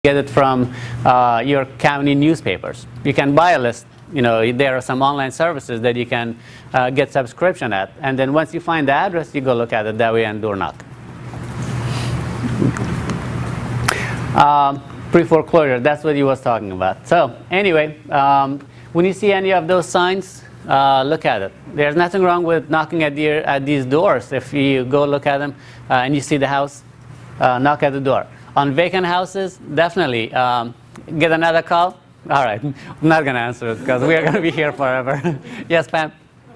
get it from your county newspapers. You can buy a list. There are some online services that you can get subscription at. And then once you find the address, you go look at it that way and door knock. Pre-foreclosure, that's what he was talking about. So anyway, when you see any of those signs, look at it. There's nothing wrong with knocking at these doors. If you go look at them and you see the house, knock at the door. On vacant houses, definitely get another call. All right, I'm not going to answer it because we are going to be here forever. Yes, Pam?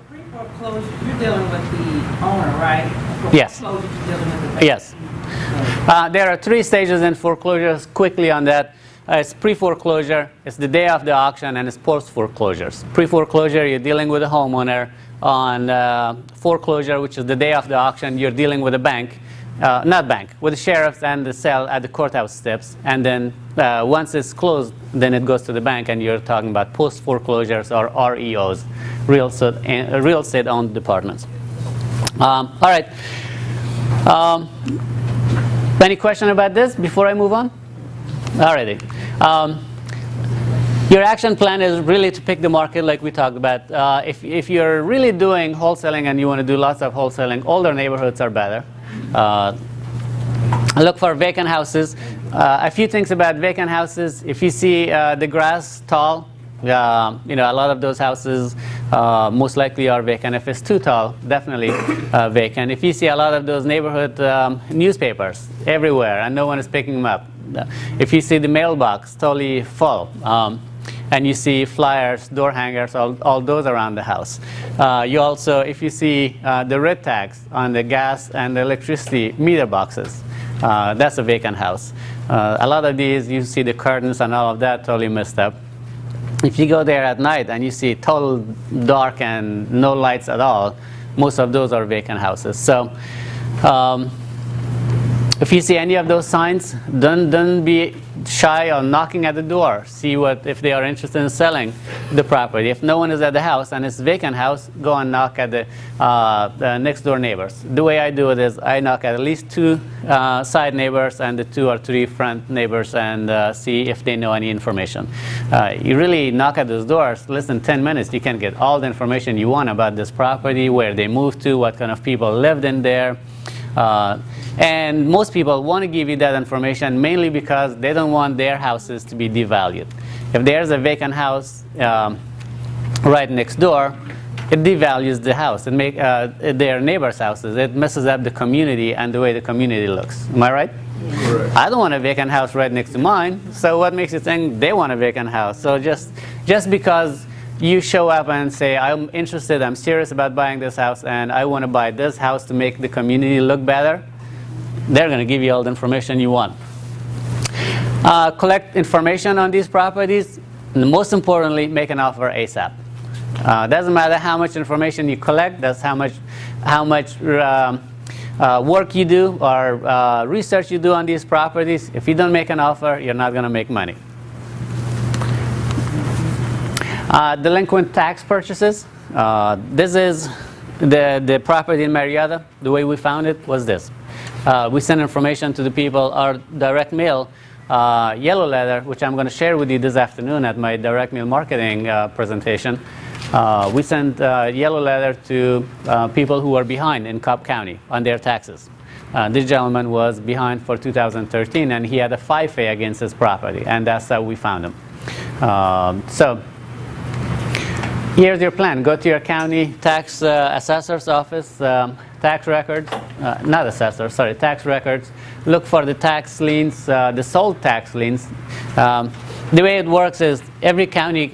Pre-foreclosure, you're dealing with the owner, right? Yes. Foreclosure, you're dealing with the bank. Yes. There are 3 stages in foreclosures. Quickly on that. It's pre-foreclosure, it's the day of the auction, and it's post-foreclosures. Pre-foreclosure, you're dealing with a homeowner. On foreclosure, which is the day of the auction, you're dealing with a bank. Not bank, with the sheriffs and the cell at the courthouse steps. And then once it's closed, then it goes to the bank, and you're talking about post-foreclosures or REOs, real estate-owned departments. All right. Any question about this before I move on? Alrighty. Your action plan is really to pick the market like we talked about. If you're really doing wholesaling and you want to do lots of wholesaling, older neighborhoods are better. Look for vacant houses. A few things about vacant houses. If you see the grass tall, a lot of those houses most likely are vacant. If it's too tall, definitely vacant. If you see a lot of those neighborhood newspapers everywhere and no one is picking them up, if you see the mailbox totally full, and you see flyers, door hangers, all those around the house. You also, if you see the red tags on the gas and the electricity meter boxes, that's a vacant house. A lot of these, you see the curtains and all of that totally messed up. If you go there at night and you see total dark and no lights at all, most of those are vacant houses. So if you see any of those signs, don't be shy on knocking at the door. See if they are interested in selling the property. If no one is at the house and it's a vacant house, go and knock at the next door neighbors. The way I do it is I knock at least 2 side neighbors and the 2 or 3 front neighbors and see if they know any information. You really knock at those doors, less than 10 minutes, you can get all the information you want about this property, where they moved to, what kind of people lived in there. And most people want to give you that information mainly because they don't want their houses to be devalued. If there's a vacant house right next door, it devalues the house. It makes their neighbors' houses. It messes up the community and the way the community looks. Am I right? Correct. I don't want a vacant house right next to mine. So what makes you think they want a vacant house? So just because you show up and say, I'm interested, I'm serious about buying this house, and I want to buy this house to make the community look better, they're going to give you all the information you want. Collect information on these properties, and most importantly, make an offer ASAP. Doesn't matter how much information you collect, that's how much work you do or research you do on these properties. If you don't make an offer, you're not going to make money. Delinquent tax purchases. This is the property in Marietta. The way we found it was this. We sent information to the people. Our direct mail yellow letter, which I'm going to share with you this afternoon at my direct mail marketing presentation. We sent yellow letter to people who are behind in Cobb County on their taxes. This gentleman was behind for 2013, and he had a 5A against his property, and that's how we found him. So here's your plan. Go to your county tax assessor's office, tax records, not assessor, sorry, tax records. Look for the tax liens, the sold tax liens. The way it works is every county,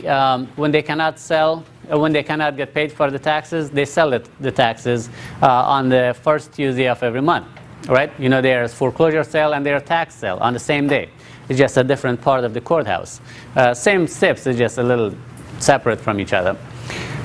when they cannot sell, when they cannot get paid for the taxes, they sell the taxes on the first Tuesday of every month, right? There's foreclosure sale and there's tax sale on the same day. It's just a different part of the courthouse. Same steps, it's just a little separate from each other.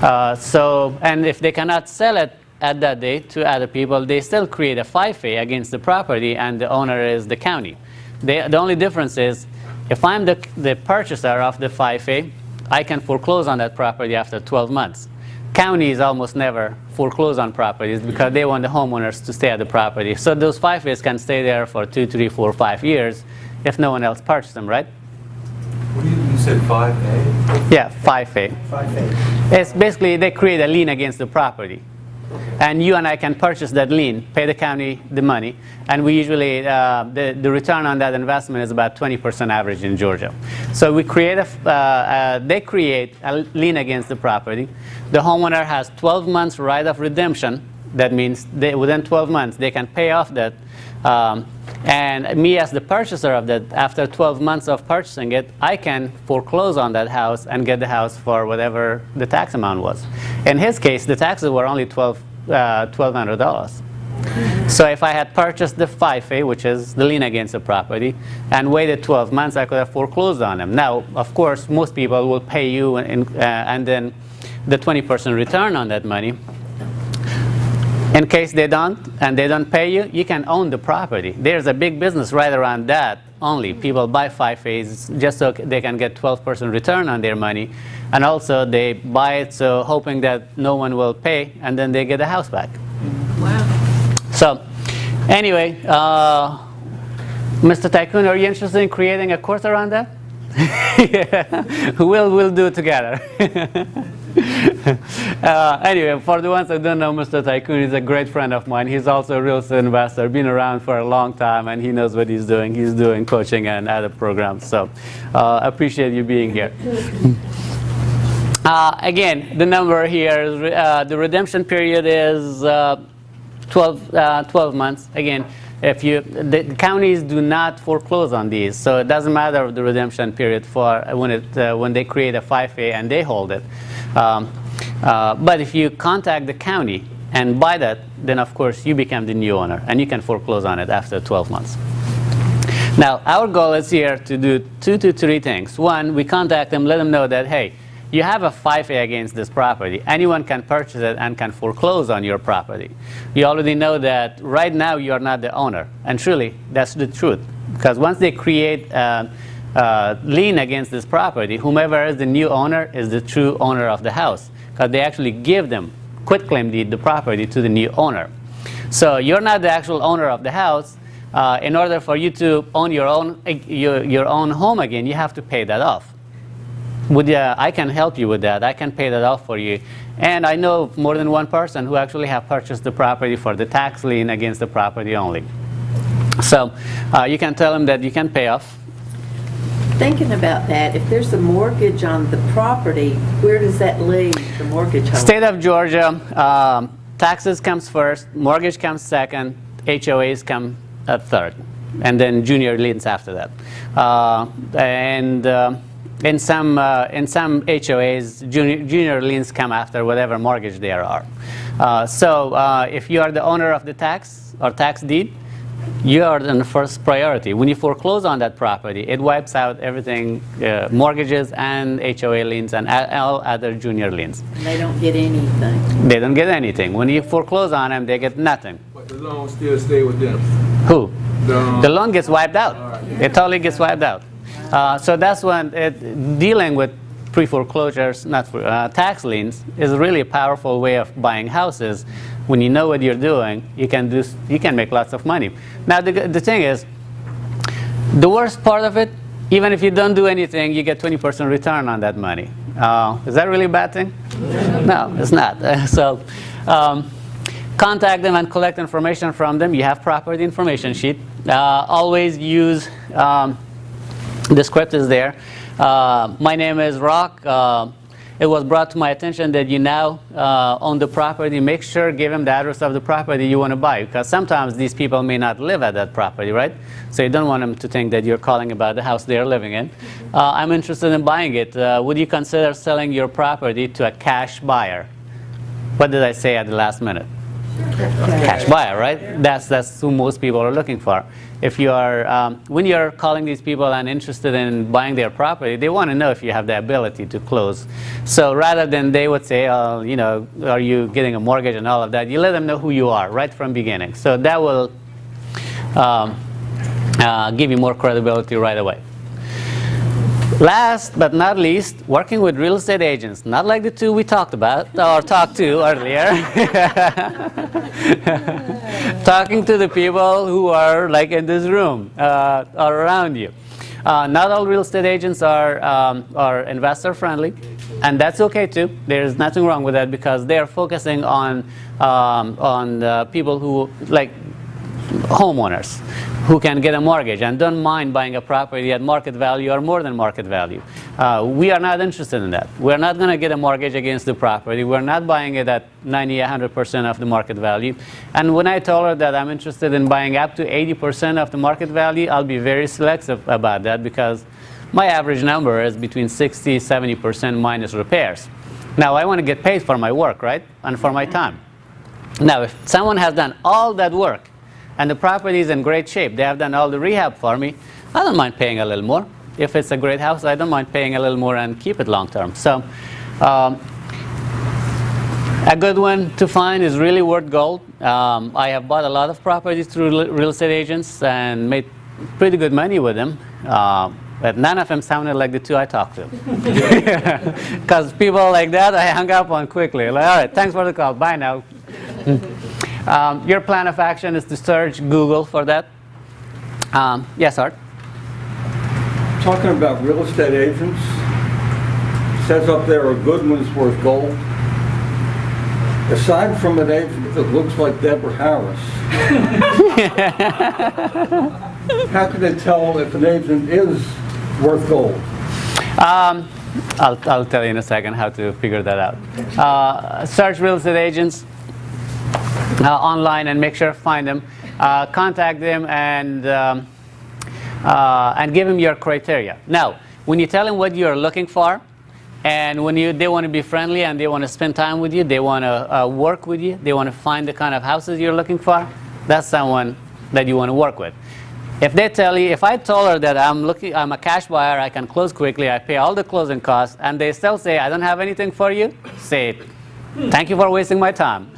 And if they cannot sell it at that day to other people, they still create a 5A against the property, and the owner is the county. The only difference is, if I'm the purchaser of the 5A, I can foreclose on that property after 12 months. Counties almost never foreclose on properties because they want the homeowners to stay at the property. So those 5As can stay there for 2, 3, 4, 5 years. if no one else purchased them, right? You said 5A? Yeah, 5A. 5A. It's basically they create a lien against the property. And you and I can purchase that lien, pay the county the money, and we usually, the return on that investment is about 20% average in Georgia. So we create they create a lien against the property. The homeowner has 12 months right of redemption. That means within 12 months they can pay off that. And me as the purchaser of that, after 12 months of purchasing it, I can foreclose on that house and get the house for whatever the tax amount was. In his case, the taxes were only $1,200. So if I had purchased the 5A, which is the lien against the property, and waited 12 months, I could have foreclosed on them. Now, of course, most people will pay you and then the 20% return on that money. In case they don't, and they don't pay you, you can own the property. There's a big business right around that only. People buy 5As just so they can get 12% return on their money. And also they buy it so hoping that no one will pay, and then they get the house back. Wow. So anyway, Mr. Tycoon, are you interested in creating a course around that? Yeah. We'll do it together. Anyway, for the ones that don't know Mr. Tycoon, he's a great friend of mine. He's also a real estate investor, been around for a long time, and he knows what he's doing. He's doing coaching and other programs. So appreciate you being here. Again, the number here is the redemption period is 12 months. Again, the counties do not foreclose on these, so it doesn't matter the redemption period for when they create a 5A and they hold it. But if you contact the county and buy that, then of course you become the new owner and you can foreclose on it after 12 months. Now, our goal is here to do 2 to 3 things. One, we contact them, let them know that, hey, you have a 5A against this property. Anyone can purchase it and can foreclose on your property. You already know that right now you are not the owner. And truly, that's the truth. Because once they create lien against this property, whomever is the new owner is the true owner of the house. Because they actually give them quitclaim deed the property to the new owner. So you're not the actual owner of the house. In order for you to own your own home again, you have to pay that off. I can help you with that. I can pay that off for you. And I know more than one person who actually have purchased the property for the tax lien against the property only. So you can tell them that you can pay off. Thinking about that, if there's a mortgage on the property, where does that leave the mortgage holder? State of Georgia, taxes comes first, mortgage comes second, HOAs come third, and then junior liens after that. In some HOAs, junior liens come after whatever mortgage there are. So if you are the owner of the tax or tax deed, you are the first priority. When you foreclose on that property, it wipes out everything, mortgages and HOA liens and all other junior liens. And they don't get anything. They don't get anything. When you foreclose on them, they get nothing. But the loan still stay with them? Who? The loan gets wiped out. It totally gets wiped out. So that's when dealing with pre-foreclosures, not tax liens, is really a powerful way of buying houses. When you know what you're doing, you can make lots of money. Now the thing is, the worst part of it, even if you don't do anything, you get 20% return on that money. Is that really a bad thing? No, it's not. So contact them and collect information from them. You have property information sheet. Always use the script is there. My name is Rock. It was brought to my attention that you now own the property. Make sure, give them the address of the property you want to buy, because sometimes these people may not live at that property, right? So you don't want them to think that you're calling about the house they're living in. I'm interested in buying it. Would you consider selling your property to a cash buyer? What did I say at the last minute? Cash buyer, right? That's who most people are looking for. If you are, when you're calling these people and interested in buying their property, they want to know if you have the ability to close. So rather than they would say, oh, you know, are you getting a mortgage and all of that, you let them know who you are right from beginning. So that will give you more credibility right away. Last but not least, working with real estate agents, not like the two we talked about or talked to earlier. Talking to the people who are like in this room or around you. Not all real estate agents are investor friendly, and that's okay too. There's nothing wrong with that because they are focusing on people who like homeowners who can get a mortgage and don't mind buying a property at market value or more than market value. We are not interested in that. We're not going to get a mortgage against the property. We're not buying it at 90, 100% of the market value. And when I told her that I'm interested in buying up to 80% of the market value, I'll be very selective about that because my average number is between 60, 70% minus repairs. Now, I want to get paid for my work, right? And for my time. Now, if someone has done all that work and the property is in great shape, they have done all the rehab for me, I don't mind paying a little more. If it's a great house, I don't mind paying a little more and keep it long term. So a good one to find is Really Worth Gold. I have bought a lot of properties through real estate agents and made pretty good money with them. But none of them sounded like the two I talked to. Because people like that, I hung up on quickly. Like, all right, thanks for the call. Bye now. Your plan of action is to search Google for that. Yes, Art? Talking about real estate agents, says up there a good one's worth gold. Aside from an agent that looks like Deborah Harris, how can they tell if an agent is worth gold? I'll tell you in a second how to figure that out. Search real estate agents online and make sure to find them. Contact them and give them your criteria. Now, when you tell them what you're looking for, and when they want to be friendly and they want to spend time with you, they want to work with you, they want to find the kind of houses you're looking for, that's someone that you want to work with. If they tell you, if I told her that I'm a cash buyer, I can close quickly, I pay all the closing costs, and they still say, I don't have anything for you, say, thank you for wasting my time.